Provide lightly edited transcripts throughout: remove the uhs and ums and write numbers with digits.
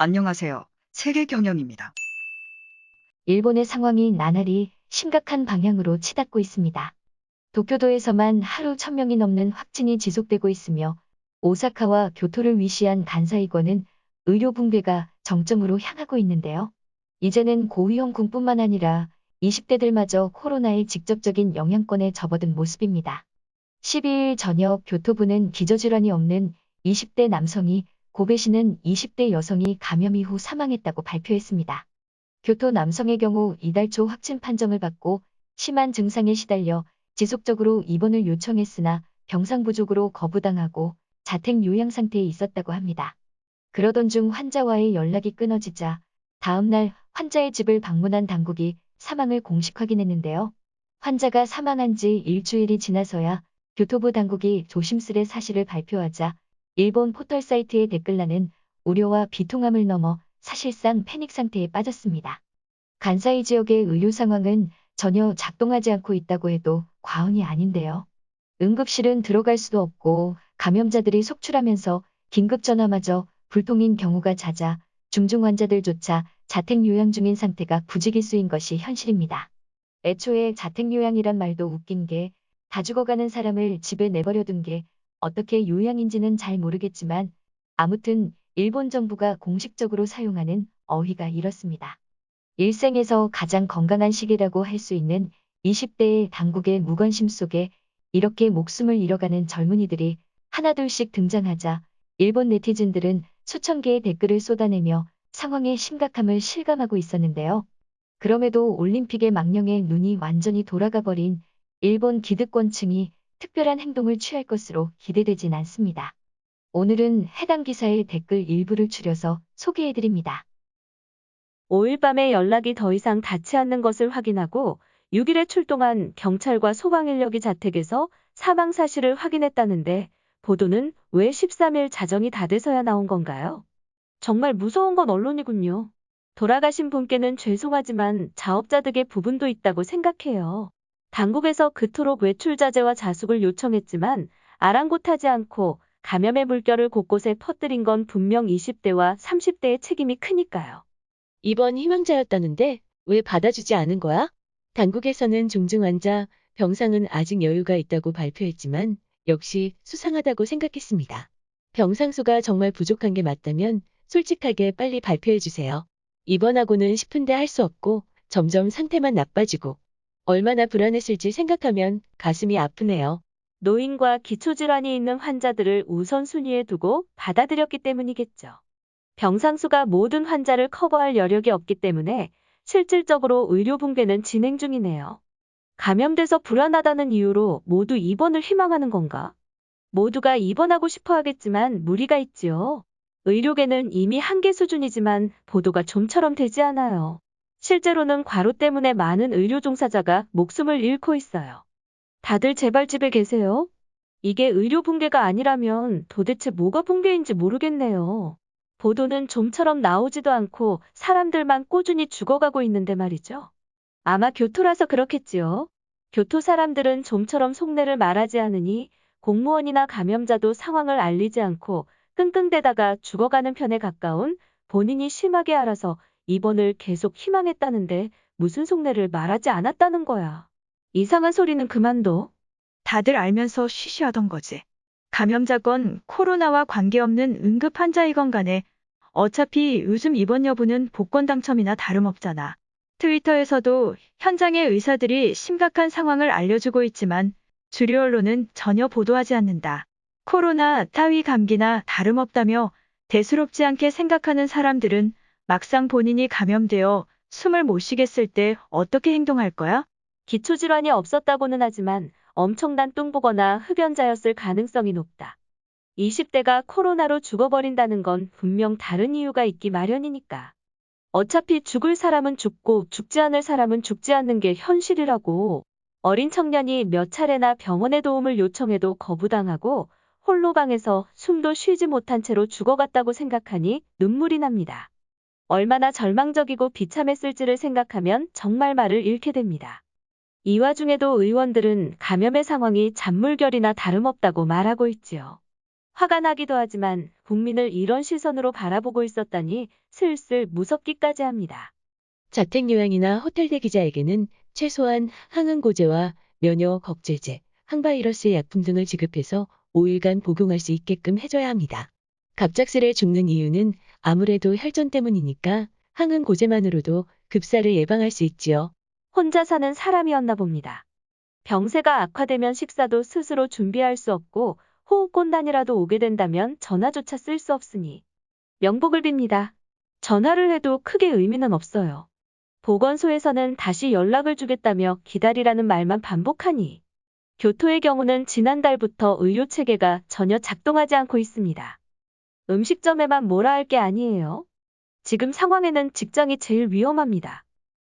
안녕하세요. 세계경영입니다. 일본의 상황이 나날이 심각한 방향으로 치닫고 있습니다. 도쿄도에서만 하루 1000명이 넘는 확진이 지속되고 있으며 오사카와 교토를 위시한 간사이권은 의료 붕괴가 정점으로 향하고 있는데요. 이제는 고위험군뿐만 아니라 20대들마저 코로나의 직접적인 영향권에 접어든 모습입니다. 12일 저녁 교토부는 기저질환이 없는 20대 남성이 고베시는 20대 여성이 감염 이후 사망했다고 발표했습니다. 교토 남성의 경우 이달 초 확진 판정을 받고 심한 증상에 시달려 지속적으로 입원을 요청했으나 병상 부족으로 거부당하고 자택 요양 상태에 있었다고 합니다. 그러던 중 환자와의 연락이 끊어지자 다음 날 환자의 집을 방문한 당국이 사망을 공식 확인했는데요. 환자가 사망한 지 일주일이 지나서야 교토부 당국이 조심스레 사실을 발표하자 일본 포털 사이트의 댓글란은 우려와 비통함을 넘어 사실상 패닉 상태에 빠졌습니다. 간사이 지역의 의료 상황은 전혀 작동하지 않고 있다고 해도 과언이 아닌데요. 응급실은 들어갈 수도 없고 감염자들이 속출하면서 긴급전화마저 불통인 경우가 잦아 중증 환자들조차 자택 요양 중인 상태가 부지기수인 것이 현실입니다. 애초에 자택 요양이란 말도 웃긴 게 다 죽어가는 사람을 집에 내버려둔 게 어떻게 요양인지는 잘 모르겠지만 아무튼 일본 정부가 공식적으로 사용하는 어휘가 이렇습니다. 일생에서 가장 건강한 시기라고 할 수 있는 20대의 당국의 무관심 속에 이렇게 목숨을 잃어가는 젊은이들이 하나둘씩 등장하자 일본 네티즌들은 수천 개의 댓글을 쏟아내며 상황의 심각함을 실감하고 있었는데요. 그럼에도 올림픽의 망령에 눈이 완전히 돌아가 버린 일본 기득권층이 특별한 행동을 취할 것으로 기대되진 않습니다. 오늘은 해당 기사의 댓글 일부를 추려서 소개해드립니다. 5일 밤에 연락이 더 이상 닿지 않는 것을 확인하고 6일에 출동한 경찰과 소방 인력이 자택에서 사망 사실을 확인했다는데 보도는 왜 13일 자정이 다 돼서야 나온 건가요? 정말 무서운 건 언론이군요. 돌아가신 분께는 죄송하지만 자업자득의 부분도 있다고 생각해요. 당국에서 그토록 외출 자제와 자숙을 요청했지만 아랑곳하지 않고 감염의 물결을 곳곳에 퍼뜨린 건 분명 20대와 30대의 책임이 크니까요. 이번 희망자였다는데 왜 받아주지 않은 거야? 당국에서는 중증 환자, 병상은 아직 여유가 있다고 발표했지만 역시 수상하다고 생각했습니다. 병상수가 정말 부족한 게 맞다면 솔직하게 빨리 발표해 주세요. 입원하고는 싶은데 할 수 없고 점점 상태만 나빠지고 얼마나 불안했을지 생각하면 가슴이 아프네요. 노인과 기초질환이 있는 환자들을 우선순위에 두고 받아들였기 때문이겠죠. 병상수가 모든 환자를 커버할 여력이 없기 때문에 실질적으로 의료 붕괴는 진행 중이네요. 감염돼서 불안하다는 이유로 모두 입원을 희망하는 건가? 모두가 입원하고 싶어 하겠지만 무리가 있지요. 의료계는 이미 한계 수준이지만 보도가 좀처럼 되지 않아요. 실제로는 과로 때문에 많은 의료 종사자가 목숨을 잃고 있어요. 다들 제발 집에 계세요. 이게 의료 붕괴가 아니라면 도대체 뭐가 붕괴인지 모르겠네요. 보도는 좀처럼 나오지도 않고 사람들만 꾸준히 죽어가고 있는데 말이죠. 아마 교토라서 그렇겠지요. 교토 사람들은 좀처럼 속내를 말하지 않으니 공무원이나 감염자도 상황을 알리지 않고 끙끙대다가 죽어가는 편에 가까운 본인이 심하게 알아서 입원을 계속 희망했다는데 무슨 속내를 말하지 않았다는 거야. 이상한 소리는 그만둬. 다들 알면서 쉬쉬하던 거지. 감염자건 코로나와 관계없는 응급 환자이건 간에 어차피 요즘 입원 여부는 복권 당첨이나 다름없잖아. 트위터에서도 현장의 의사들이 심각한 상황을 알려주고 있지만 주류 언론은 전혀 보도하지 않는다. 코로나, 따위 감기나 다름없다며 대수롭지 않게 생각하는 사람들은 막상 본인이 감염되어 숨을 못 쉬겠을 때 어떻게 행동할 거야? 기초질환이 없었다고는 하지만 엄청난 뚱보거나 흡연자였을 가능성이 높다. 20대가 코로나로 죽어버린다는 건 분명 다른 이유가 있기 마련이니까. 어차피 죽을 사람은 죽고 죽지 않을 사람은 죽지 않는 게 현실이라고. 어린 청년이 몇 차례나 병원의 도움을 요청해도 거부당하고 홀로 방에서 숨도 쉬지 못한 채로 죽어갔다고 생각하니 눈물이 납니다. 얼마나 절망적이고 비참했을지를 생각하면 정말 말을 잃게 됩니다. 이 와중에도 의원들은 감염의 상황이 잔물결이나 다름없다고 말하고 있지요. 화가 나기도 하지만 국민을 이런 시선으로 바라보고 있었다니 슬슬 무섭기까지 합니다. 자택 요양이나 호텔 대기자에게는 최소한 항응고제와 면역 억제제, 항바이러스 약품 등을 지급해서 5일간 복용할 수 있게끔 해줘야 합니다. 갑작스레 죽는 이유는 아무래도 혈전 때문이니까 항응고제만으로도 급사를 예방할 수 있지요. 혼자 사는 사람이었나 봅니다. 병세가 악화되면 식사도 스스로 준비할 수 없고 호흡곤란이라도 오게 된다면 전화조차 쓸 수 없으니 명복을 빕니다. 전화를 해도 크게 의미는 없어요. 보건소에서는 다시 연락을 주겠다며 기다리라는 말만 반복하니 교토의 경우는 지난달부터 의료체계가 전혀 작동하지 않고 있습니다. 음식점에만 뭐라 할 게 아니에요. 지금 상황에는 직장이 제일 위험합니다.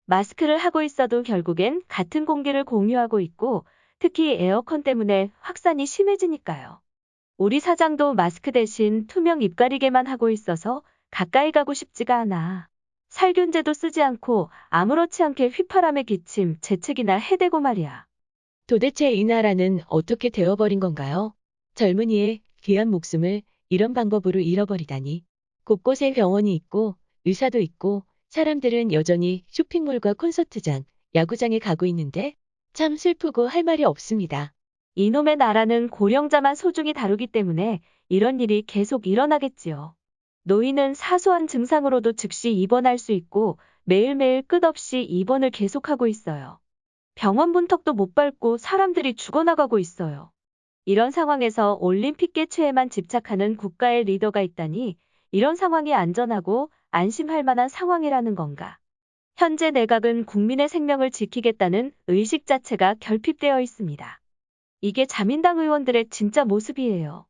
마스크를 하고 있어도 결국엔 같은 공기를 공유하고 있고 특히 에어컨 때문에 확산이 심해지니까요. 우리 사장도 마스크 대신 투명 입가리개만 하고 있어서 가까이 가고 싶지가 않아. 살균제도 쓰지 않고 아무렇지 않게 휘파람에 기침, 재채기나 해대고 말이야. 도대체 이 나라는 어떻게 되어버린 건가요? 젊은이의 귀한 목숨을 이런 방법으로 잃어버리다니. 곳곳에 병원이 있고 의사도 있고 사람들은 여전히 쇼핑몰과 콘서트장, 야구장에 가고 있는데 참 슬프고 할 말이 없습니다. 이놈의 나라는 고령자만 소중히 다루기 때문에 이런 일이 계속 일어나겠지요. 노인은 사소한 증상으로도 즉시 입원할 수 있고 매일매일 끝없이 입원을 계속하고 있어요. 병원 문턱도 못 밟고 사람들이 죽어나가고 있어요. 이런 상황에서 올림픽 개최에만 집착하는 국가의 리더가 있다니 이런 상황이 안전하고 안심할 만한 상황이라는 건가. 현재 내각은 국민의 생명을 지키겠다는 의식 자체가 결핍되어 있습니다. 이게 자민당 의원들의 진짜 모습이에요.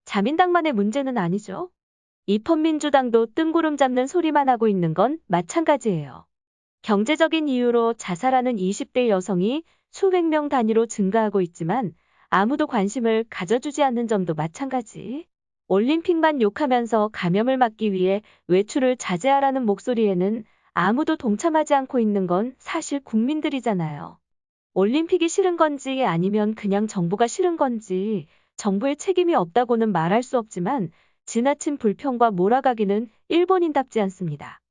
자민당만의 문제는 아니죠. 입헌민주당도 뜬구름 잡는 소리만 하고 있는 건 마찬가지예요. 경제적인 이유로 자살하는 20대 여성이 수백 명 단위로 증가하고 있지만 아무도 관심을 가져주지 않는 점도 마찬가지. 올림픽만 욕하면서 감염을 막기 위해 외출을 자제하라는 목소리에는 아무도 동참하지 않고 있는 건 사실 국민들이잖아요. 올림픽이 싫은 건지 아니면 그냥 정부가 싫은 건지 정부의 책임이 없다고는 말할 수 없지만 지나친 불평과 몰아가기는 일본인답지 않습니다.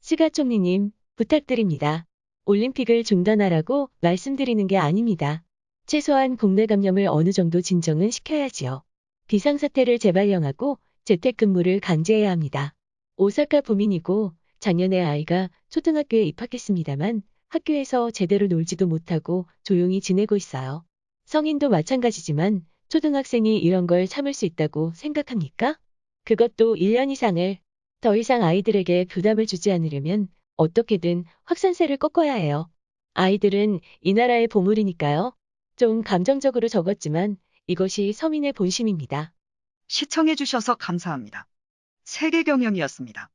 시가총리님, 부탁드립니다. 올림픽을 중단하라고 말씀드리는 게 아닙니다. 최소한 국내 감염을 어느 정도 진정은 시켜야지요. 비상사태를 재발령하고 재택근무를 강제해야 합니다. 오사카 부민이고 작년에 아이가 초등학교에 입학했습니다만 학교에서 제대로 놀지도 못하고 조용히 지내고 있어요. 성인도 마찬가지지만 초등학생이 이런 걸 참을 수 있다고 생각합니까? 그것도 1년 이상을. 더 이상 아이들에게 부담을 주지 않으려면 어떻게든 확산세를 꺾어야 해요. 아이들은 이 나라의 보물이니까요. 좀 감정적으로 적었지만 이것이 서민의 본심입니다. 시청해주셔서 감사합니다. 세계경영이었습니다.